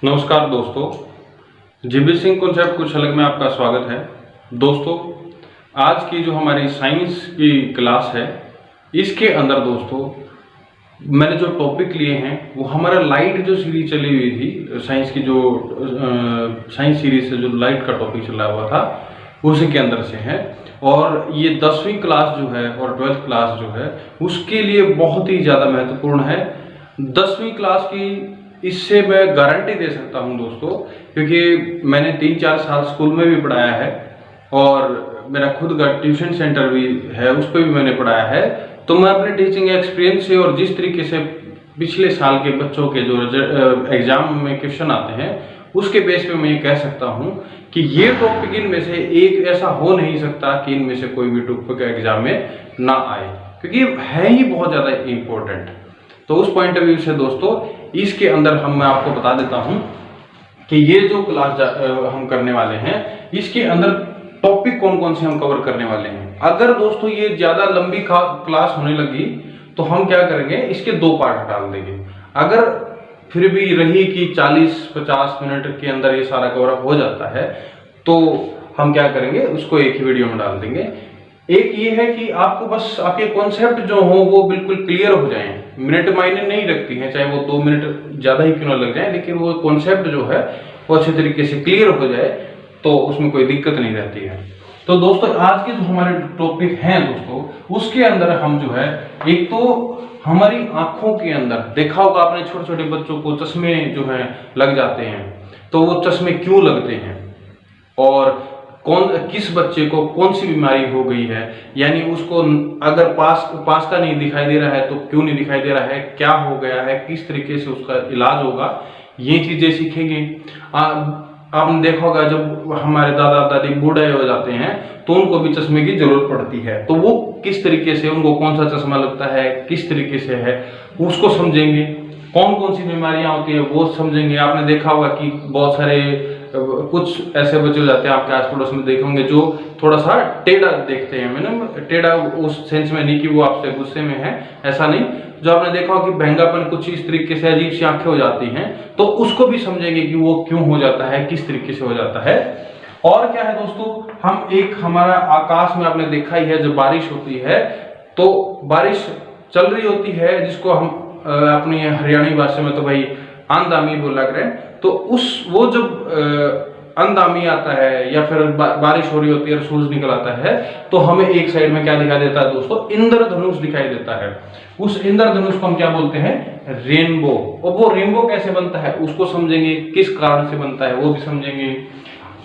नमस्कार दोस्तों, GB Singh concept कुछ अलग में आपका स्वागत है। दोस्तों, आज की जो हमारी साइंस की क्लास है, इसके अंदर दोस्तों मैंने जो टॉपिक लिए हैं वो हमारा लाइट जो सीरीज चली हुई थी, साइंस की जो साइंस सीरीज से जो लाइट का टॉपिक चला हुआ था उसी के अंदर से है। और ये 10वीं क्लास जो है और 12th क्लास जो है उसके लिए बहुत ही ज़्यादा महत्वपूर्ण है। 10वीं क्लास की इससे मैं गारंटी दे सकता हूं दोस्तों, क्योंकि मैंने 3-4 साल स्कूल में भी पढ़ाया है और मेरा खुद का ट्यूशन सेंटर भी है, उस पर भी मैंने पढ़ाया है। तो मैं अपने टीचिंग एक्सपीरियंस से और जिस तरीके से पिछले साल के बच्चों के जो एग्जाम में क्वेश्चन आते हैं उसके बेस पे मैं ये कह सकता हूं कि ये टॉपिक इनमें से एक ऐसा हो नहीं सकता कि इनमें से कोई भी टॉपिक एग्जाम में ना आए, क्योंकि है ही बहुत ज़्यादा इम्पोर्टेंट। तो उस पॉइंट ऑफ व्यू से दोस्तों इसके अंदर मैं आपको बता देता हूं कि ये जो क्लास हम करने वाले हैं इसके अंदर टॉपिक कौन कौन से हम कवर करने वाले हैं। अगर दोस्तों ये ज़्यादा लंबी क्लास होने लगी तो हम क्या करेंगे, इसके 2 पार्ट डाल देंगे। अगर फिर भी रही कि 40-50 मिनट के अंदर ये सारा कवर अप हो जाता है तो हम क्या करेंगे, उसको एक ही वीडियो में डाल देंगे। एक ये है कि आपको बस आपके कॉन्सेप्ट जो हो वो बिल्कुल क्लियर हो जाएं। मिनट मायने नहीं रखती हैं, चाहे वो 2 मिनट ज़्यादा ही क्यों ना लग जाए, लेकिन वो कॉन्सेप्ट जो है वो अच्छे तरीके से क्लियर हो जाए तो उसमें कोई दिक्कत नहीं रहती है। तो दोस्तों आज के जो हमारे टॉपिक हैं दोस्तों, उसके अंदर हम जो है, एक तो हमारी आंखों के अंदर देखा होगा आपने, छोटे छोटे बच्चों को चश्मे जो है लग जाते हैं, तो वो चश्मे क्यों लगते हैं और किस बच्चे को कौन सी बीमारी हो गई है, यानी उसको अगर पास का नहीं दिखाई दे रहा है तो क्यों नहीं दिखाई दे रहा है, क्या हो गया है, किस तरीके से उसका इलाज होगा, ये चीजें सीखेंगे। आपने देखा होगा जब हमारे दादा दादी बूढ़े हो जाते हैं तो उनको भी चश्मे की जरूरत पड़ती है, तो वो किस तरीके से, उनको कौन सा चश्मा लगता है, किस तरीके से है, उसको समझेंगे। कौन कौन सी बीमारियां होती है वो समझेंगे। आपने देखा होगा कि बहुत सारे कुछ ऐसे बच्चे हो जाते हैं, आपके आस पड़ोस में देखे होंगे, जो थोड़ा सा टेढ़ा देखते हैं। मैंने टेढ़ा उस सेंस में नहीं कि वो आपसे गुस्से में है, ऐसा नहीं। जो आपने देखा हो कि भैंगापन कुछ इस तरीके से अजीब सी आंखें हो जाती हैं, तो उसको भी समझेंगे कि वो क्यों हो जाता है, किस तरीके से हो जाता है। और क्या है दोस्तों, हम एक हमारा आकाश में आपने देखा ही है, जब बारिश होती है तो बारिश चल रही होती है, जिसको हम अपनी हरियाणी भाषा में तो भाई आंदामी बोला करें, तो वो जब अंदामी आता है या फिर बारिश हो रही होती है और सूरज निकल आता है, तो हमें एक साइड में क्या दिखाई देता है दोस्तों, इंद्रधनुष दिखाई देता है। उस इंद्रधनुष को हम क्या बोलते हैं, रेनबो। और वो रेनबो कैसे बनता है उसको समझेंगे, किस कारण से बनता है वो भी समझेंगे।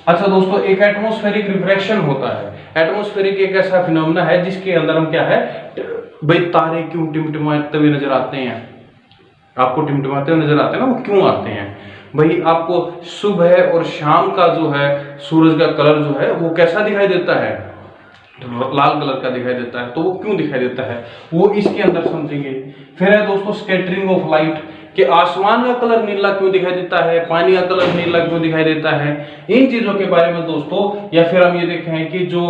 अच्छा दोस्तों, एक एटमॉस्फेरिक रिफ्रैक्शन होता है। एटमॉस्फेरिक एक ऐसा फिनोमेना है जिसके अंदर हम क्या है, भाई तारे क्यों टिमटिमाते हुए नजर आते हैं, आपको टिमटिमाते हुए नजर आते हैं ना, वो क्यों आते हैं भाई। आपको सुबह और शाम का जो है सूरज का कलर जो है वो कैसा दिखाई देता है, लाल कलर का दिखाई देता है, तो वो क्यों दिखाई देता है वो इसके अंदर समझेंगे। फिर है दोस्तों स्कैटरिंग ऑफ लाइट, कि आसमान का कलर नीला क्यों दिखाई देता है, पानी का कलर नीला क्यों दिखाई देता है। इन चीजों के बारे में दोस्तों, या फिर हम ये देखें कि जो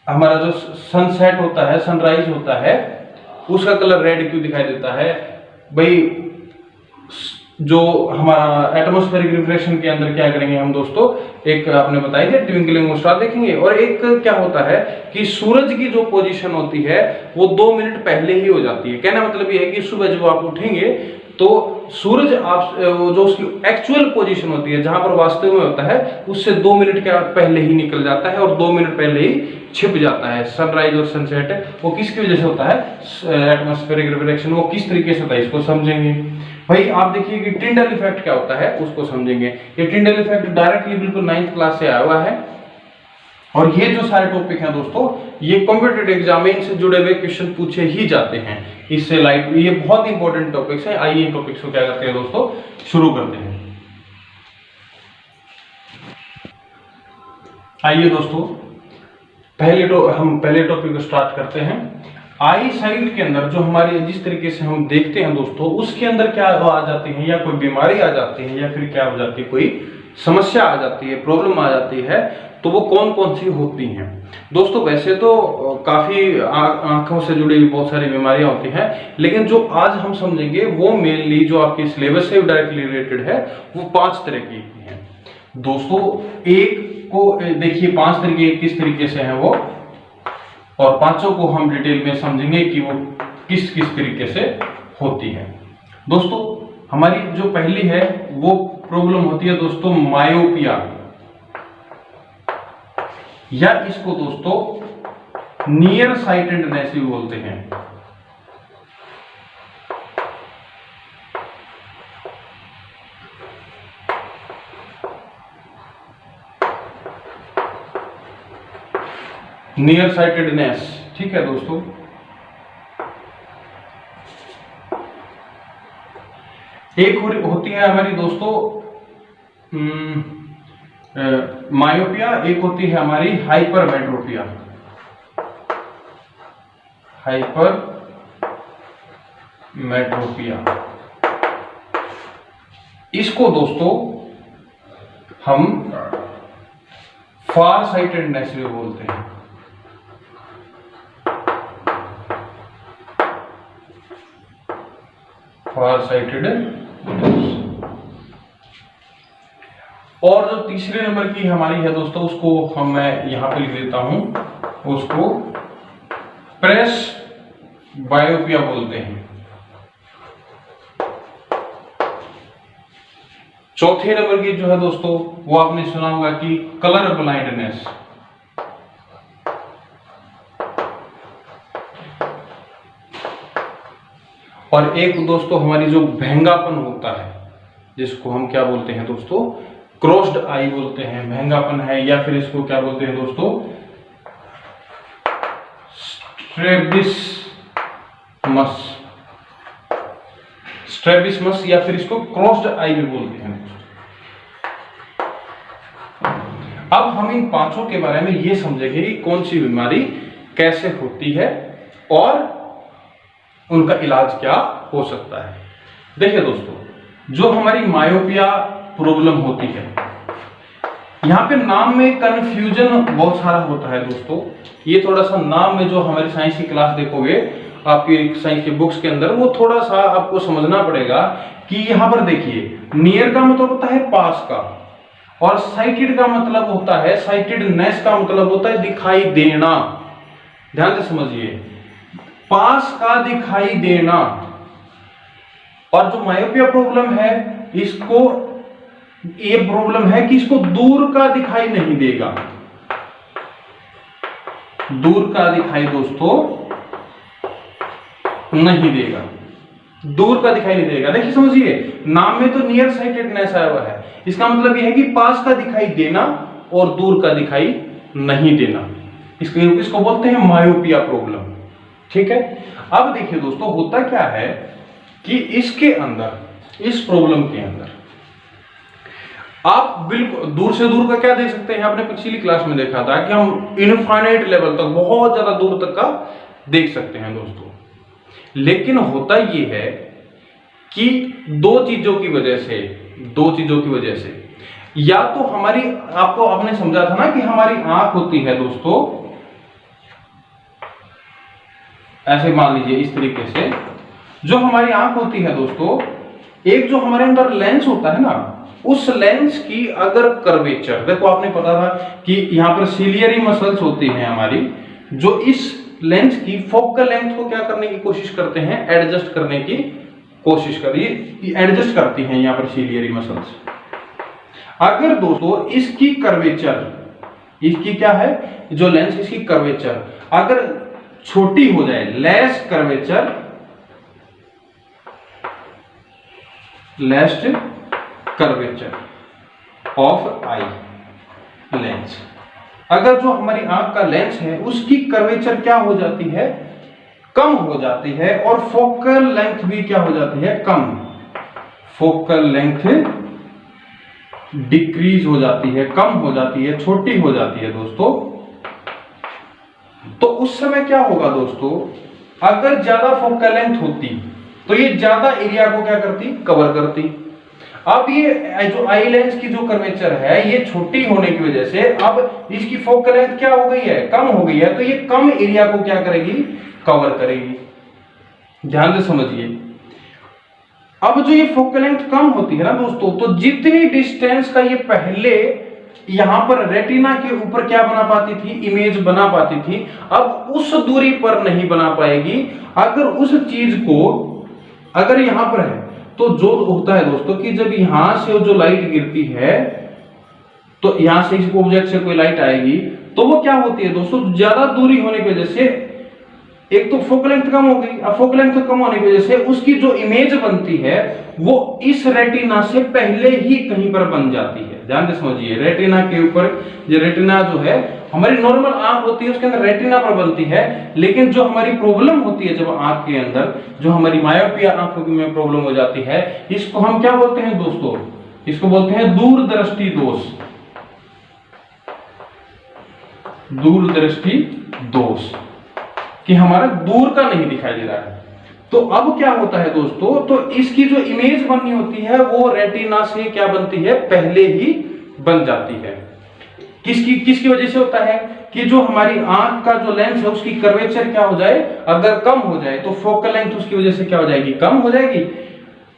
हमारा जो सनसेट होता है, सनराइज होता है, उसका कलर रेड क्यों दिखाई देता है भाई। जो हमारा एटमॉस्फेरिक रिफ्लेक्शन के अंदर क्या करेंगे हम दोस्तों, एक आपने बताई थी ट्विंकलिंग स्टार देखेंगे। और एक क्या होता है कि सूरज की जो पोजीशन होती है वो 2 मिनट पहले ही हो जाती है। कहना मतलब ये है कि सुबह जब आप उठेंगे तो सूरज आप जो उसकी एक्चुअल पोजीशन होती है, जहां पर वास्तव में होता है, उससे 2 मिनट के पहले ही निकल जाता है और 2 मिनट पहले ही छिप जाता है। सनराइज और सनसेट वो किसकी वजह से होता है, एटमॉस्फेरिक रिफ्लेक्शन, वो किस तरीके से होता है इसको समझेंगे। भाई आप देखिए कि टिंडल इफेक्ट क्या होता है उसको समझेंगे। ये टिंडल इफेक्ट डायरेक्टली बिल्कुल 9th क्लास से आया हुआ है। और ये जो सारे टॉपिक हैं दोस्तों, ये कॉम्पिटिटिव एग्जाम में इनसे जुड़े हुए क्वेश्चन पूछे ही जाते हैं। इससे लाइट, ये बहुत इंपॉर्टेंट टॉपिक्स हैं। आइए इन टॉपिक्स को क्या करते हैं दोस्तों, शुरू करते हैं। आइए दोस्तों, हम पहले टॉपिक को स्टार्ट करते हैं। आई साइट के अंदर जो हमारी जिस तरीके से हम देखते हैं दोस्तों, उसके अंदर क्या आ जाती है, या कोई बीमारी आ जाती है या फिर क्या हो जाती है, कोई समस्या आ जाती है, प्रॉब्लम आ जाती है, तो वो कौन कौन सी होती हैं। दोस्तों वैसे तो काफ़ी आंखों से जुड़ी बहुत सारी बीमारियां होती हैं, लेकिन जो आज हम समझेंगे वो मेनली जो आपके सिलेबस से डायरेक्टली रिलेटेड है, वो 5 तरह की हैं। दोस्तों एक को देखिए 5 तरीके किस तरीके से हैं वो, और पांचों को हम डिटेल में समझेंगे कि वो किस किस तरीके से होती है। दोस्तों हमारी जो पहली है वो प्रॉब्लम होती है दोस्तों मायोपिया, या इसको दोस्तों नियर साइटेडनेस भी बोलते हैं। नियर साइटेडनेस, ठीक है दोस्तों। एक होती है हमारी दोस्तों मायोपिया, एक होती है हमारी हाइपरमेट्रोपिया। हाइपरमेट्रोपिया इसको दोस्तों हम फार साइटेडनेस भी बोलते हैं। फार साइटेडनेस। और जो तीसरे नंबर की हमारी है दोस्तों, उसको मैं यहां पे लिख देता हूं, उसको प्रेस बायोपिया बोलते हैं। चौथे नंबर की जो है दोस्तों, वो आपने सुना होगा कि कलर ब्लाइंडनेस। और एक दोस्तों हमारी जो भैंगापन होता है, जिसको हम क्या बोलते हैं दोस्तों, क्रॉस्ड आई बोलते हैं, भैंगापन है, या फिर इसको क्या बोलते हैं दोस्तों, स्ट्रैबिस्मस, या फिर इसको क्रॉस्ड आई भी बोलते हैं। अब हम इन पांचों के बारे में ये समझेंगे कि कौन सी बीमारी कैसे होती है और उनका इलाज क्या हो सकता है। देखिए दोस्तों, जो हमारी मायोपिया प्रॉब्लम होती है, यहाँ पे नाम में कंफ्यूजन बहुत सारा होता है दोस्तों। ये थोड़ा सा नाम में, जो हमारी साइंस की क्लास देखोगे आपकी साइंस की बुक्स के अंदर, वो थोड़ा सा आपको समझना पड़ेगा कि यहाँ पर देखिए, नियर का मतलब होता है पास का, और साइटेड का मतलब होता है, साइटेडनेस का मतलब होता है दिखाई देना। ध्यान से समझिए, पास का दिखाई देना। और जो मायोपिया प्रॉब्लम है, इसको ये प्रॉब्लम है कि इसको दूर का दिखाई नहीं देगा। दूर का दिखाई दोस्तों नहीं देगा, दूर का दिखाई नहीं देगा। देखिए समझिए, नाम में तो नियर साइटेडनेस आया हुआ है, इसका मतलब यह है कि पास का दिखाई देना और दूर का दिखाई नहीं देना। इसको बोलते हैं मायोपिया प्रॉब्लम, ठीक है। अब देखिए दोस्तों, होता क्या है कि इसके अंदर, इस प्रॉब्लम के अंदर आप बिल्कुल दूर से दूर का क्या देख सकते हैं। आपने पिछली क्लास में देखा था कि हम इनफाइनाइट लेवल तक, बहुत ज्यादा दूर तक का देख सकते हैं दोस्तों। लेकिन होता यह है कि दो चीजों की वजह से, या तो हमारी, आपको आपने समझा था ना कि हमारी आंख होती है दोस्तों, ऐसे मान लीजिए इस तरीके से, जो हमारी आंख होती है दोस्तों, एक जो हमारे अंदर लेंस होता है ना, उस लेंस की अगर कर्वेचर, देखो आपने पता था कि यहां पर सिलियरी मसल्स होती हैं हमारी, जो इस लेंस की फोकल लेंथ को क्या करने की कोशिश करते हैं, एडजस्ट करने की कोशिश करिए, एडजस्ट करती हैं यहां पर सिलियरी मसल्स। अगर दोस्तों इसकी कर्वेचर, इसकी क्या है, जो लेंस, इसकी कर्वेचर अगर छोटी हो जाए, less curvature of eye lens, अगर जो हमारी आंख का लेंस है उसकी कर्वेचर क्या हो जाती है, कम हो जाती है, और फोकल लेंथ भी क्या हो जाती है, कम, फोकल लेंथ डिक्रीज हो जाती है, कम हो जाती है, छोटी हो जाती है दोस्तों, तो उस समय क्या होगा दोस्तों, अगर ज्यादा फोकल लेंथ होती तो ये ज्यादा एरिया को क्या करती, कवर करती। अब ये जो आई लेंस की जो कर्वेचर है ये छोटी होने की वजह से अब इसकी फोकल लेंथ क्या हो गई है, कम हो गई है, तो ये कम एरिया को क्या करेगी, कवर करेगी। ध्यान से समझिए, अब जो ये फोकल लेंथ कम होती है ना दोस्तों, तो जितनी डिस्टेंस का ये पहले यहां पर रेटिना के ऊपर क्या बना पाती थी, इमेज बना पाती थी, अब उस दूरी पर नहीं बना पाएगी। अगर उस चीज को अगर यहां पर है तो जो होता है दोस्तों कि जब यहां से जो लाइट गिरती है तो यहां से इस ऑब्जेक्ट से कोई लाइट आएगी तो वो क्या होती है दोस्तों, ज्यादा दूरी होने की वजह से एक तो फोकल लेंथ कम हो गई। अब फोकल लेंथ कम होने की वजह से उसकी जो इमेज बनती है वो इस रेटिना से पहले ही कहीं पर बन जाती है। ध्यान से समझिए, रेटिना के ऊपर, जो रेटिना जो है हमारी नॉर्मल आंख होती है उसके अंदर रेटिना पर बनती है, लेकिन जो हमारी प्रॉब्लम होती है जब आंख के अंदर जो हमारी मायोपिया आंखों में प्रॉब्लम हो जाती है, इसको हम क्या बोलते हैं दोस्तों, इसको बोलते हैं दूरदृष्टि दोष। दूरदृष्टि दोष कि हमारा दूर का नहीं दिखाई दे रहा है। तो अब क्या होता है दोस्तों, तो इसकी जो इमेज बननी होती है वो रेटिना से क्या बनती है, पहले ही बन जाती है। किसकी वजह से होता है कि जो हमारी आंख का जो लेंस है उसकी कर्वेचर क्या हो जाए, अगर कम हो जाए तो फोकल लेंथ उसकी वजह से क्या हो जाएगी, कम हो जाएगी।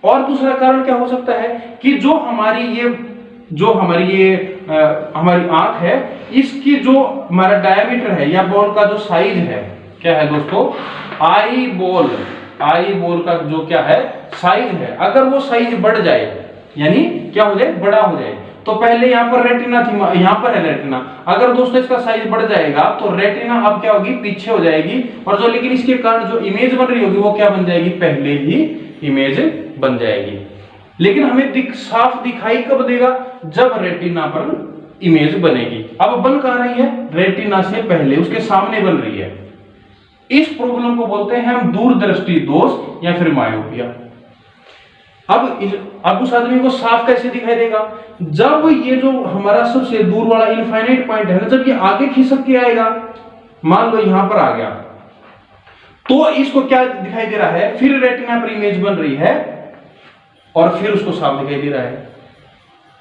और दूसरा कारण क्या हो सकता है कि जो हमारी आंख है इसकी जो हमारा डायमीटर है या बॉल का जो साइज है, क्या है दोस्तों, आई बॉल का जो क्या है साइज है, अगर वो साइज बढ़ जाए यानी क्या हो जाए, बड़ा हो जाए, तो पहले यहाँ पर रेटिना थी, यहाँ पर है रेटिना, अगर दोस्तों इसका साइज बढ़ जाएगा तो रेटिना अब क्या होगी, पीछे हो जाएगी, और जो लेकिन इसके कारण जो इमेज बन रही होगी वो क्या बन जाएगी, पहले ही इमेज बन जाएगी। लेकिन हमें साफ दिखाई कब देगा, जब रेटिना पर इमेज बनेगी। अब बन कहां रही है, रेटिना से पहले, उसके सामने बन रही है। इस प्रॉब्लम को बोलते हैं हम दूरदृष्टि दोष या फिर मायोपिया। अब उस आदमी को साफ कैसे दिखाई देगा, जब ये जो हमारा सबसे दूर वाला इनफाइनाइट पॉइंट है ना, जब ये आगे खिसक के आएगा, मान लो यहां पर आ गया, तो इसको क्या दिखाई दे रहा है, फिर रेटिना पर इमेज बन रही है और फिर उसको साफ दिखाई दे रहा है।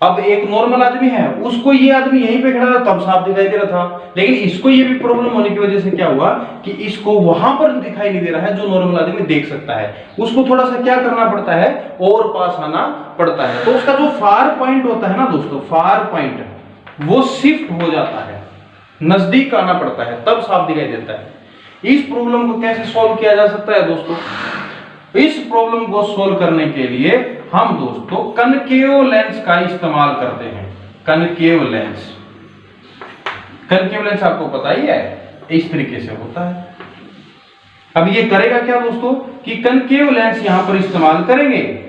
अब एक नॉर्मल आदमी है, उसको ये आदमी यहीं पे खड़ा था तब साफ दिखाई दे रहा था, लेकिन इसको ये भी प्रॉब्लम होने की वजह से क्या हुआ कि इसको वहां पर दिखाई नहीं दे रहा है जो नॉर्मल आदमी देख सकता है, उसको थोड़ा सा क्या करना पड़ता है, और पास आना पड़ता है। तो उसका जो फार पॉइंट होता है ना दोस्तों, फार पॉइंट वो शिफ्ट हो जाता है, नजदीक आना पड़ता है, तब साफ दिखाई देता है। इस प्रॉब्लम को कैसे सॉल्व किया जा सकता है दोस्तों, इस प्रॉब्लम को सोल्व करने के लिए हम दोस्तों कनकेव लेंस का इस्तेमाल करते हैं। कनकेव लेंस आपको पता ही है, इस तरीके से होता है। अब ये करेगा क्या दोस्तों कि कनकेव लेंस यहां पर इस्तेमाल करेंगे,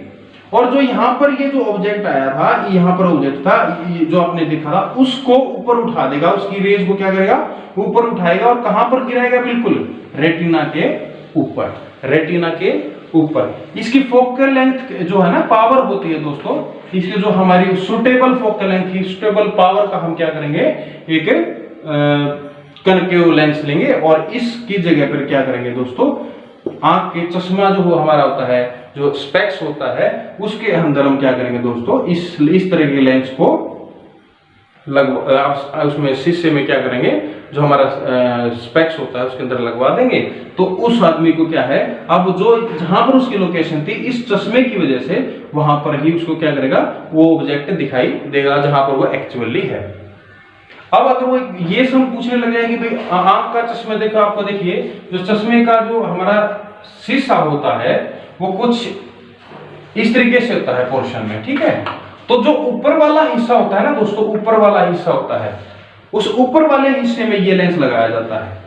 और जो यहां पर ये जो ऑब्जेक्ट आया था, यहां पर ऑब्जेक्ट था जो आपने देखा था, उसको ऊपर उठा देगा, उसकी रेज को क्या करेगा, ऊपर उठाएगा, और कहां पर गिराएगा, बिल्कुल रेटिना के ऊपर, रेटिना के ऊपर। इसकी फोकल लेंथ जो है ना, पावर होती है दोस्तों, इसकी जो हमारी सुटेबल फोकल लेंथ की, सुटेबल पावर का हम क्या करेंगे, एक कनकेव लेंस लेंगे, और इसकी जगह पर क्या करेंगे दोस्तों, आंख के चश्मा जो हमारा होता है, जो स्पेक्स होता है, उसके अंदर हम क्या करेंगे दोस्तों, इस तरह के लेंस को उसमें शीशे में क्या करेंगे, जो हमारा स्पेक्स होता है उसके अंदर लगवा देंगे। तो उस आदमी को क्या है, अब जो जहां पर उसकी लोकेशन थी, इस चश्मे की वजह से वहां पर ही उसको क्या करेगा, वो ऑब्जेक्ट दिखाई देगा जहां पर वो एक्चुअली है। अब अगर वो ये सब पूछने लग जाएगी भाई आंख का चश्मा देखो, आपको देखिए जो चश्मे का जो हमारा शीशा होता है वो कुछ इस तरीके से होता है पोर्शन में, ठीक है। तो जो ऊपर वाला हिस्सा होता है ना दोस्तों, ऊपर वाला हिस्सा होता है, उस ऊपर वाले हिस्से में ये लेंस लगाया जाता है।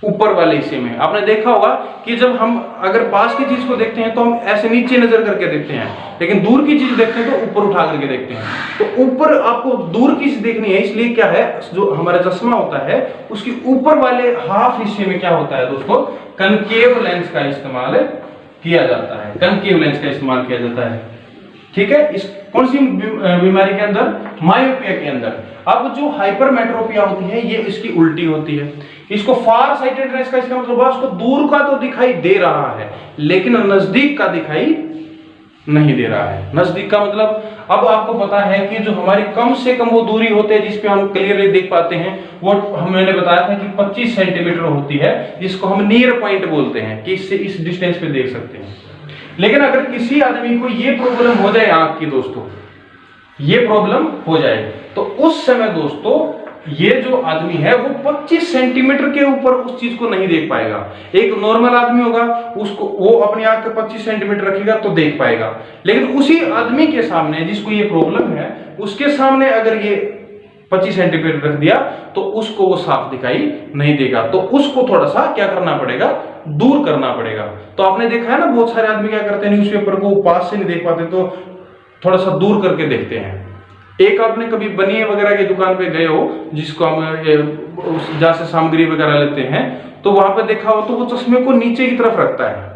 ऊपर वाले हिस्से में आपने देखा होगा कि जब हम अगर पास की चीज को देखते हैं तो हम ऐसे नीचे नजर करके देखते हैं, लेकिन दूर की चीज देखते हैं तो ऊपर उठा करके देखते हैं। तो ऊपर आपको दूर की चीज देखनी है, इसलिए क्या है, जो हमारा चश्मा होता है उसके ऊपर वाले हाफ हिस्से में क्या होता है दोस्तों, कनकेव लेंस का इस्तेमाल किया जाता है। कनकेव लेंस का इस्तेमाल किया जाता है, ठीक है। इस कौन सी बीमारी के अंदर, मायोपिया के अंदर। अब जो हाइपरमेट्रोपिया होती है ये इसकी उल्टी होती है। इसको फार साइटेडनेस का इसका मतलब उसको दूर का तो दिखाई दे रहा है लेकिन नजदीक का दिखाई नहीं दे रहा है। नजदीक का मतलब अब आपको पता है कि जो हमारी कम से कम वो दूरी होती है जिस पे हम क्लियरली देख पाते हैं, वो मैंने बताया था कि 25 सेंटीमीटर होती है, जिसको हम नियर पॉइंट बोलते हैं कि इससे इस डिस्टेंस पे देख सकते हैं। लेकिन अगर किसी आदमी को ये प्रॉब्लम हो जाए आंख की दोस्तों, ये प्रॉब्लम हो जाए, तो उस समय दोस्तों ये जो आदमी है वो 25 सेंटीमीटर के ऊपर उस चीज को नहीं देख पाएगा। एक नॉर्मल आदमी होगा, उसको वो अपनी आंख पे 25 सेंटीमीटर रखेगा तो देख पाएगा, लेकिन उसी आदमी के सामने जिसको ये प्रॉब्लम है, उसके सामने अगर ये 25 सेंटीमीटर रख दिया तो उसको वो साफ दिखाई नहीं देगा। तो उसको थोड़ा सा क्या करना पड़ेगा, दूर करना पड़ेगा। तो आपने देखा है ना, बहुत सारे आदमी क्या करते हैं, न्यूज़पेपर को पास से नहीं देख पाते तो थोड़ा सा दूर करके देखते हैं। एक आपने कभी बनिए वगैरह की दुकान पे गए हो, जिसको हम जहां से सामग्री वगैरह लेते हैं, तो वहां पे देखा हो तो वो चश्मे को नीचे की तरफ रखता है।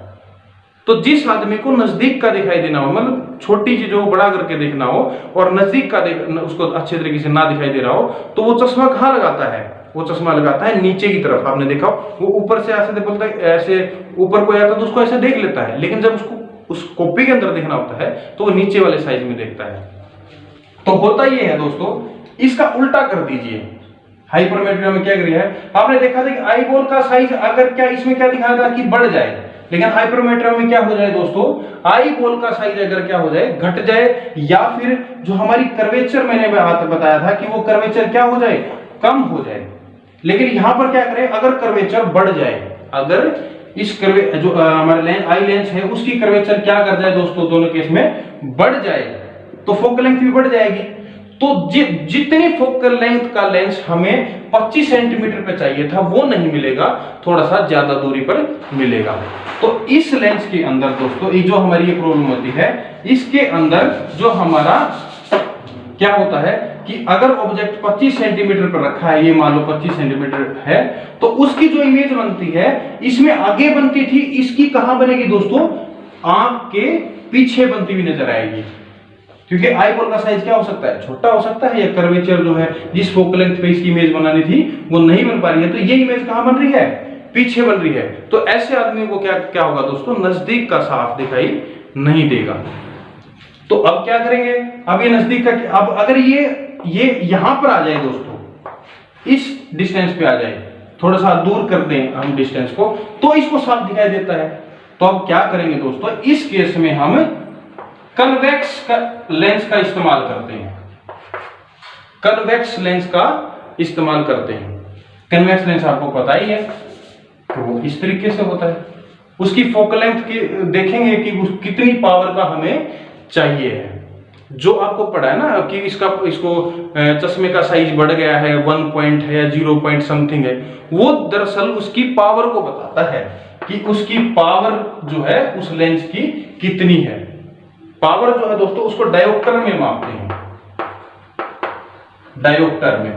तो जिस आदमी को नजदीक का दिखाई देना हो, मतलब छोटी चीजों को बड़ा करके देखना हो और नजदीक का उसको अच्छे तरीके से ना दिखाई दे रहा हो, तो वो चश्मा कहाँ लगाता है, वो चश्मा लगाता है नीचे की तरफ। आपने देखा वो ऊपर से ऐसे बोलता है, ऐसे ऊपर कोई आता है तो उसको ऐसे देख लेता है, लेकिन जब उसको उस कॉपी के अंदर देखना होता है तो वो नीचे वाले साइज में देखता है। तो होता ये है दोस्तों, इसका उल्टा कर दीजिए। हाइपरमेट्रिया में क्या करिए है, आपने देखा था कि आई बॉल का साइज अगर क्या इसमें क्या दिखाया था कि बढ़ जाए, लेकिन हाइपरमेट्रिया में क्या हो जाए दोस्तों, आई बॉल का साइज अगर क्या हो जाए, घट जाए, या फिर जो हमारी कर्वेचर मैंने बताया था कि वो कर्वेचर क्या हो जाए, कम हो जाए। लेकिन यहां पर क्या करें, अगर कर्वेचर बढ़ जाए, अगर इस जो हमारे आई लेंस है उसकी कर्वेचर क्या कर जाए दोस्तों, दोनों केस में बढ़ जाए, तो फोकल लेंथ भी बढ़ जाएगी। तो जितनी फोकल लेंथ का लेंस हमें 25 सेंटीमीटर पे चाहिए था वो नहीं मिलेगा, थोड़ा सा ज्यादा दूरी पर मिलेगा। तो इस लेंस के अंदर दोस्तों ये जो हमारी ये प्रॉब्लम होती है, इसके अंदर जो हमारा क्या होता है कि अगर ऑब्जेक्ट 25 सेंटीमीटर पर रखा है, ये मान लो 25 सेंटीमीटर है, तो उसकी जो इमेज बनती है इसमें आगे बनती थी, इसकी कहां बनेगी दोस्तों, आंख के पीछे बनती हुई नजर आएगी। क्योंकि आई बॉल का साइज क्या हो सकता है, छोटा हो सकता है, या कर्वेचर जो है जिस फोकल लेंथ पे इसकी इमेज बनानी थी वो नहीं बन पा रही है, तो ये इमेज कहां बन रही है, पीछे बन रही है। तो ऐसे आदमी को क्या होगा दोस्तों, नजदीक का साफ दिखाई नहीं देगा। तो अब क्या करेंगे, अब ये नजदीक का, अब अगर ये यहां पर आ जाए दोस्तों, इस डिस्टेंस पे आ जाए, थोड़ा सा दूर कर दें हम डिस्टेंस को, तो इसको साफ दिखाई देता है। तो अब क्या करेंगे दोस्तों, इस केस में हम कन्वेक्स लेंस का इस्तेमाल करते हैं, कन्वेक्स लेंस का इस्तेमाल करते हैं। कन्वेक्स लेंस आपको पता ही है कि वो इस तरीके से होता है, उसकी फोकल लेंथ की देखेंगे कि कितनी पावर का हमें चाहिए है। जो आपको पढ़ा है ना कि इसको चश्मे का साइज बढ़ गया है, 1 पॉइंट है या 0 पॉइंट समथिंग है, वो दरअसल उसकी पावर को बताता है कि उसकी पावर जो है उस लेंस की कितनी है। पावर जो है दोस्तों उसको डायोप्टर में मापते हैं, डायोप्टर में,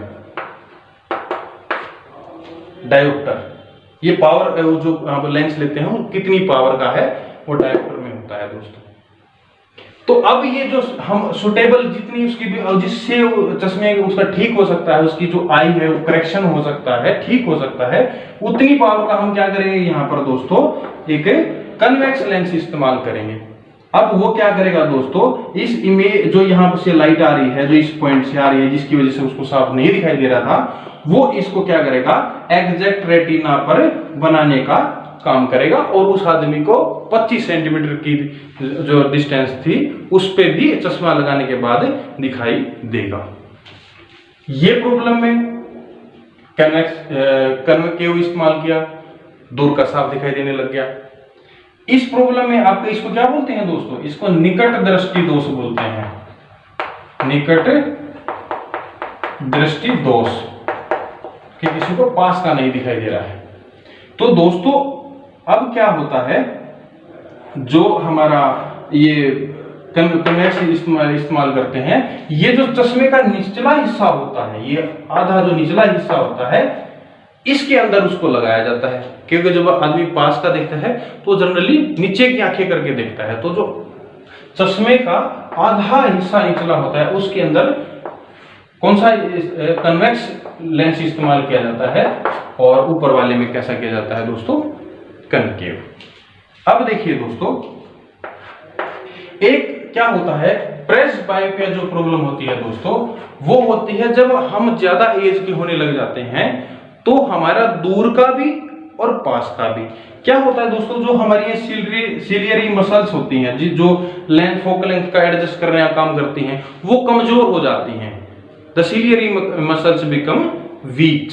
डायोप्टर, ये पावर जो लेंस लेते हैं वो कितनी पावर का है वो डायोप्टर में होता है दोस्तों। तो अब ये जो हम सुटेबल जितनी उसकी जिससे चश्मे उसका ठीक हो सकता है, उसकी जो आई है वो करेक्शन हो सकता है, ठीक हो सकता है, उतनी पावर का हम क्या करेंगे, यहां पर दोस्तों एक कन्वेक्स लेंस इस्तेमाल करेंगे। अब वो क्या करेगा दोस्तों, इस इमेज जो यहां से लाइट आ रही है, जो इस पॉइंट से आ रही है, जिसकी वजह से उसको साफ नहीं दिखाई दे रहा था, वो इसको क्या करेगा, एग्जैक्ट रेटिना पर बनाने का काम करेगा, और उस आदमी को 25 सेंटीमीटर की जो डिस्टेंस थी उस पे भी चश्मा लगाने के बाद दिखाई देगा। ये प्रॉब्लम में कन्वेक्टिव इस्तेमाल किया, दूर का साफ दिखाई देने लग गया। इस प्रॉब्लम में आपको इसको क्या बोलते हैं दोस्तों, इसको निकट दृष्टि दोष बोलते हैं, निकट दृष्टि दोष, कि किसी को पास का नहीं दिखाई दे रहा है। तो दोस्तों अब क्या होता है, जो हमारा ये कन्वेक्स इस्तेमाल करते हैं, ये जो चश्मे का निचला हिस्सा होता है, ये आधा जो निचला हिस्सा होता है, इसके अंदर उसको लगाया जाता है। क्योंकि जब आदमी पास का देखता है तो जनरली नीचे की आंखें करके देखता है, तो जो चश्मे का आधा हिस्सा निचला होता है उसके अंदर कौन सा कन्वेक्स लेंस इस्तेमाल किया जाता है, और ऊपर वाले में कैसा किया जाता है दोस्तों, कनकेव। अब देखिए दोस्तों, एक क्या होता है, प्रेस बायोपिया जो प्रॉब्लम होती है दोस्तों, वो होती है जब हम ज्यादा एज के होने लग जाते हैं तो हमारा दूर का भी और पास का भी क्या होता है दोस्तों, जो हमारी ये सिलियरी मसल्स होती हैं जी, जो लेंथ फोकल लेंथ का एडजस्ट करने का काम करती हैं, वो कमजोर हो जाती हैं। The ciliary muscles become weak.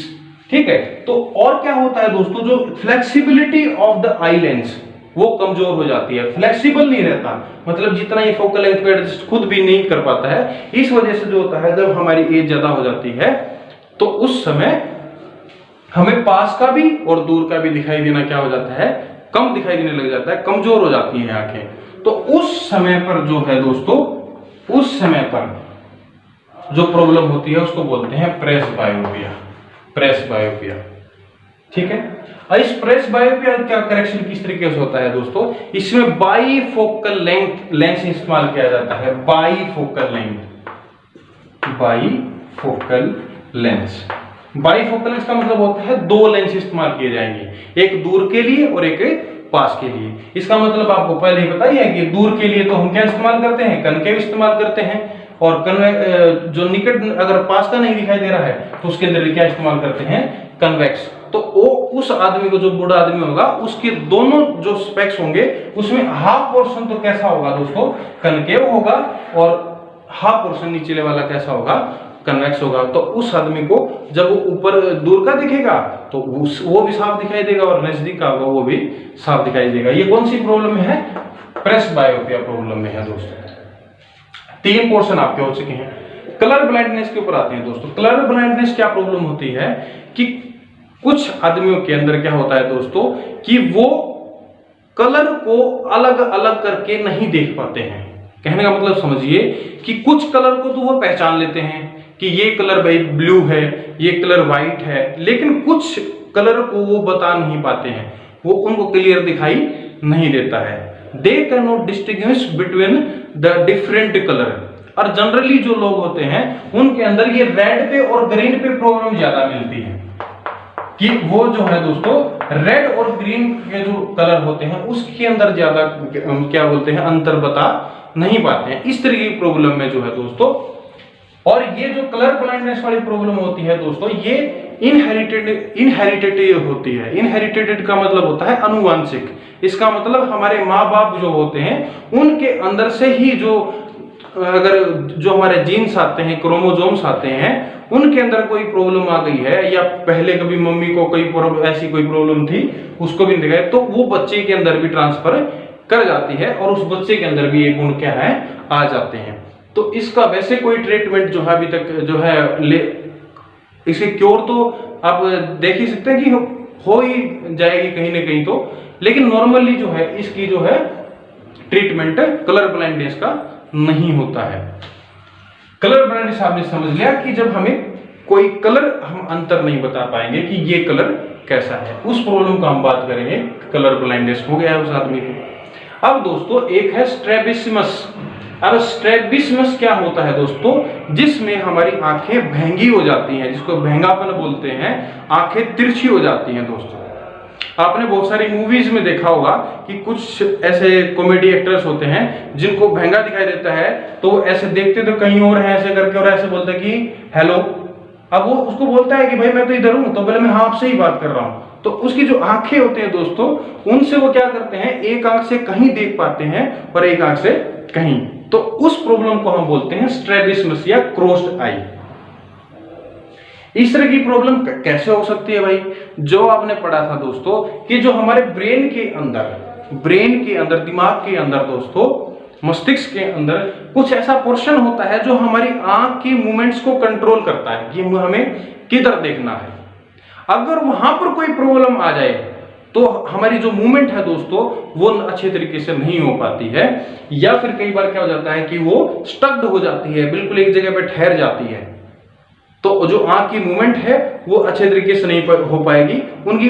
ठीक है, तो और क्या होता है दोस्तों, जो flexibility of the eye lens वो कमजोर हो जाती है, फ्लेक्सिबल नहीं रहता, मतलब जितना ये फोकल लेंथ पे एडजस्ट खुद भी नहीं कर पाता है। इस वजह से जो होता है, जब हमारी एज ज्यादा हो जाती है तो उस समय हमें पास का भी और दूर का भी दिखाई देना क्या हो जाता है, कम दिखाई देने लग जाता है, कमजोर हो जाती हैं आंखें। तो उस समय पर जो है दोस्तों, उस समय पर जो प्रॉब्लम होती है उसको बोलते हैं प्रेस बायोपिया। प्रेस बायोपिया, ठीक है। इस प्रेस बायोपिया का करेक्शन किस तरीके से होता है दोस्तों, इसमें बाईफोकल लेंस इस्तेमाल किया जाता है। बाईफोकल लेंस का मतलब होता है दो लेंस इस्तेमाल किए जाएंगे, एक दूर के लिए और एक पास के लिए। इसका मतलब आपको पहले ही पता ही है कि दूर के लिए तो हम क्या इस्तेमाल करते हैं, कनकेव इस्तेमाल करते हैं, और जो निकट अगर पास का नहीं दिखाई दे रहा है तो उसके अंदर क्या इस्तेमाल करते हैं, कन्वेक्स। तो वो उस आदमी को, जो बूढ़ा आदमी होगा, उसके दोनों जो स्पेक्स होंगे उसमें हाफ पोर्शन तो कैसा होगा दोस्तों, कनकेव होगा, और हाफ पोर्शन नीचे वाला कैसा होगा, कन्वेक्स होगा। तो उस आदमी को जब वो ऊपर दूर का दिखेगा तो वो भी साफ दिखाई देगा, और नजदीक का होगा वो भी साफ दिखाई देगा। ये कौन सी प्रॉब्लम है, प्रेस बायोपिया प्रॉब्लम में है दोस्तों। 3 पोर्शन आपके हो चुके हैं। कलर ब्लाइंडनेस के ऊपर आते हैं दोस्तों। कलर ब्लाइंडनेस क्या प्रॉब्लम होती है कि कुछ आदमियों के अंदर क्या होता है दोस्तों, कि वो कलर को अलग अलग करके नहीं देख पाते हैं। कहने का मतलब समझिए कि कुछ कलर को तो वो पहचान लेते हैं कि ये कलर भाई ब्लू है, ये कलर व्हाइट है, लेकिन कुछ कलर को वो बता नहीं पाते हैं, वो उनको क्लियर दिखाई नहीं देता है। They can not distinguish between the different colour. और जनरली जो लोग होते हैं उनके अंदर ये रेड पे और ग्रीन पे प्रॉब्लम ज्यादा मिलती है, कि वो जो है दोस्तों रेड और ग्रीन के जो कलर होते हैं उसके अंदर ज्यादा क्या बोलते हैं, अंतर बता नहीं पाते हैं। इस तरह की प्रॉब्लम में जो है दोस्तों, और ये जो कलर ब्लाइंडनेस वाली प्रॉब्लम होती है दोस्तों, ये इनहेरिटेड होती है। इनहेरिटेड का मतलब होता है अनुवांशिक। इसका मतलब हमारे माँ बाप जो होते हैं उनके अंदर से ही अगर जो हमारे जीन्स आते हैं, क्रोमोसोम्स आते हैं, उनके अंदर कोई प्रॉब्लम आ गई है, या पहले कभी मम्मी को ऐसी कोई प्रॉब्लम थी, उसको भी देखा है, तो वो बच्चे के अंदर भी ट्रांसफर कर जाती है, और उस बच्चे के अंदर भी ये गुण क्या है, आ जाते हैं। तो इसका वैसे कोई ट्रीटमेंट जो है अभी तक जो है इसके क्योर तो आप देख ही सकते हैं कि हो ही जाएगी कहीं ना कहीं तो, लेकिन नॉर्मली जो है इसकी जो है ट्रीटमेंट कलर ब्लाइंडनेस का नहीं होता है। कलर ब्लाइंडनेस आपने समझ लिया कि जब हमें कोई कलर हम अंतर नहीं बता पाएंगे कि ये कलर कैसा है, उस प्रॉब्लम का हम बात करेंगे। कलर ब्लाइंडनेस हो गया है उस आदमी को। अब दोस्तों एक है स्ट्रैबिस्मस। अब स्ट्रैबिस्मस क्या होता है दोस्तों, जिसमें हमारी आंखें भैंगी हो जाती हैं, जिसको भैंगापन बोलते हैं, आंखें तिरछी हो जाती हैं दोस्तों। आपने बहुत सारी मूवीज में देखा होगा कि कुछ ऐसे कॉमेडी एक्टर्स होते हैं जिनको भैंगा दिखाई देता है, तो ऐसे देखते तो कहीं और है ऐसे करके, और ऐसे बोलते हैं कि हेलो। अब वो उसको बोलता है कि भाई मैं तो इधर हूं, तो बोले मैं हाँ आपसे ही बात कर रहा हूं। तो उसकी जो आंखें होते हैं दोस्तों, उनसे वो क्या करते हैं, एक आंख से कहीं देख पाते हैं और एक आंख से कहीं। तो उस प्रॉब्लम को हम बोलते हैं स्ट्रैबिस्मस या क्रॉस्ड आई। इस तरह की प्रॉब्लम कैसे हो सकती है भाई, जो आपने पढ़ा था दोस्तों कि जो हमारे ब्रेन के अंदर दिमाग के अंदर दोस्तों, मस्तिष्क के अंदर कुछ ऐसा पोर्शन होता है जो हमारी आंख की मूवमेंट्स को कंट्रोल करता है कि हमें किधर देखना है। अगर वहां पर कोई प्रॉब्लम आ जाए तो हमारी जो मूवमेंट है दोस्तों वो अच्छे तरीके से नहीं हो पाती है, या फिर कई बार क्या हो जाता है कि वो स्टक्ड हो जाती है, बिल्कुल एक जगह पे ठहर जाती है। तो जो आंख की मूवमेंट है वो अच्छे तरीके से नहीं हो पाएगी। उनकी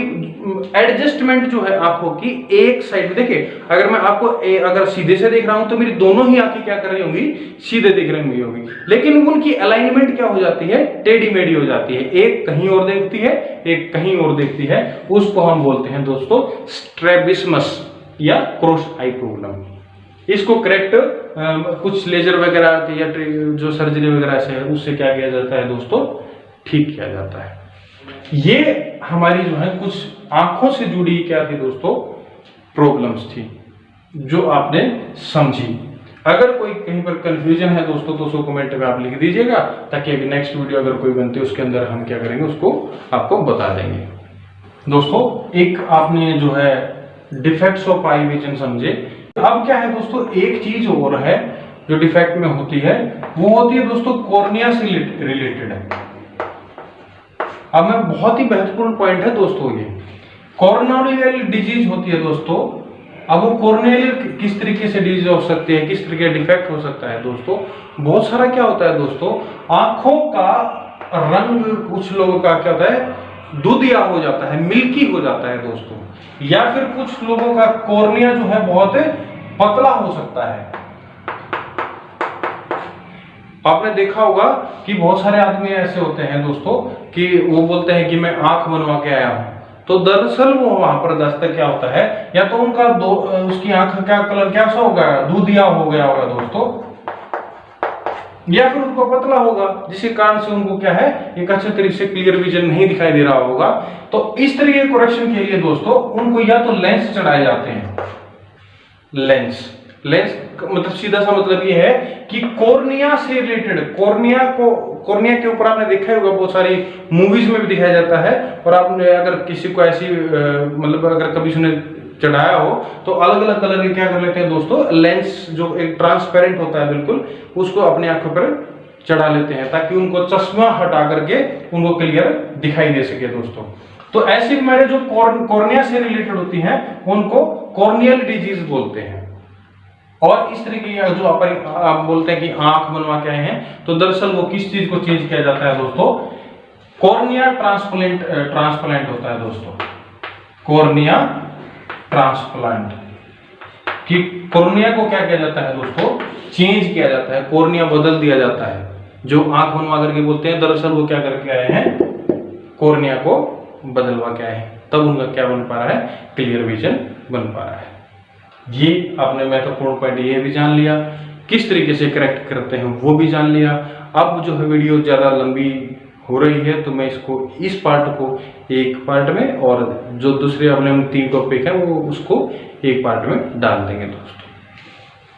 एडजस्टमेंट जो है आंखों की एक साइड में, देखिए अगर मैं आपको अगर सीधे से देख रहा हूं तो मेरी दोनों ही आंखें क्या कर रही होंगी, सीधे देख रही होंगी, लेकिन उनकी अलाइनमेंट क्या हो जाती है, टेढ़ी मेढ़ी हो जाती है, एक कहीं और देखती है, एक कहीं और देखती है। उसको हम बोलते हैं दोस्तों स्ट्रैबिस्मस या क्रॉस्ड आई प्रॉब्लम। इसको करेक्ट कुछ लेजर वगैरह या जो सर्जरी वगैरह से है उससे क्या किया जाता है दोस्तों, ठीक किया जाता है। ये हमारी जो है कुछ आंखों से जुड़ी क्या थी दोस्तों, प्रॉब्लम्स थी जो आपने समझी। अगर कोई कहीं पर कंफ्यूजन है दोस्तों तो उसको कमेंट में आप लिख दीजिएगा, ताकि अभी नेक्स्ट वीडियो अगर कोई बनती है उसके अंदर हम क्या करेंगे उसको आपको बता देंगे। दोस्तों एक आपने जो है डिफेक्ट्स ऑफ आई विजन समझे। अब क्या है दोस्तों, एक चीज और है जो डिफेक्ट में होती है, वो होती है दोस्तों कॉर्निया से रिलेटेड है। अब मैं बहुत ही महत्वपूर्ण पॉइंट है दोस्तों, ये कॉर्नियल डिजीज होती है दोस्तों। अब वो कॉर्नियल किस तरीके से डिजीज हो सकती है, किस तरीके का डिफेक्ट हो सकता है दोस्तों, बहुत सारा क्या होता है दोस्तों, आंखों का रंग कुछ लोगों का क्या होता है, दूधिया हो जाता है, मिल्की हो जाता है दोस्तों, या फिर कुछ लोगों का कॉर्निया जो है बहुत पतला हो सकता है। आपने देखा होगा कि बहुत सारे आदमी ऐसे होते हैं दोस्तों कि वो बोलते हैं कि मैं आंख बनवा के आया हूं, तो दरअसल वो वहां पर दस्तर क्या होता है, या तो उनका उसकी आंख का कलर क्या सा होगा, दूधिया हो गया होगा दोस्तों, या फिर उनको पतला होगा, जिसके कारण से उनको क्या है एक अच्छे तरीके से क्लियर विजन नहीं दिखाई दे रहा होगा। तो इस तरीके के करेक्शन के लिए दोस्तों उनको या तो लेंस चढ़ाए जाते हैं। लेंस मतलब सीधा सा मतलब ये है कि कॉर्निया से रिलेटेड, कॉर्निया के ऊपर आपने देखा होगा, बहुत सारी मूवीज में भी दिखाया जाता है। और आपने अगर किसी को ऐसी मतलब अगर कभी सुने चढ़ाया हो तो अलग अलग कलर के क्या कर लेते हैं दोस्तों, लेंस जो एक ट्रांसपेरेंट होता है बिल्कुल, उसको अपनी आंखों पर चढ़ा लेते हैं ताकि उनको चश्मा हटा करके उनको क्लियर दिखाई दे सके दोस्तों। तो ऐसी बीमारी जो कॉर्निया से रिलेटेड होती हैं उनको कॉर्नियल डिजीज बोलते हैं। और इस तरीके की जो आप बोलते हैं कि आंख बनवा के आए हैं, तो दरअसल वो किस चीज को चेंज किया जाता है दोस्तों, कॉर्निया ट्रांसप्लांट होता है दोस्तों, कॉर्निया ट्रांसप्लांट। कि कॉर्निया को क्या किया जाता है दोस्तों, चेंज किया जाता है, कॉर्निया बदल दिया जाता है। जो आंख बनवा करके बोलते हैं, दरअसल वो क्या करके आए हैं, कॉर्निया को बदलवा के आए हैं, तब उनका क्या बन पा रहा है, क्लियर विजन बन पा रहा है। ये आपने महत्वपूर्ण पॉइंट ये भी जान लिया, किस तरीके से करेक्ट करते हैं वो भी जान लिया। अब जो है वीडियो ज़्यादा लंबी हो रही है तो मैं इसको इस पार्ट को एक पार्ट में, और जो दूसरे अपने 3 टॉपिक है वो उसको एक पार्ट में डाल देंगे दोस्तों।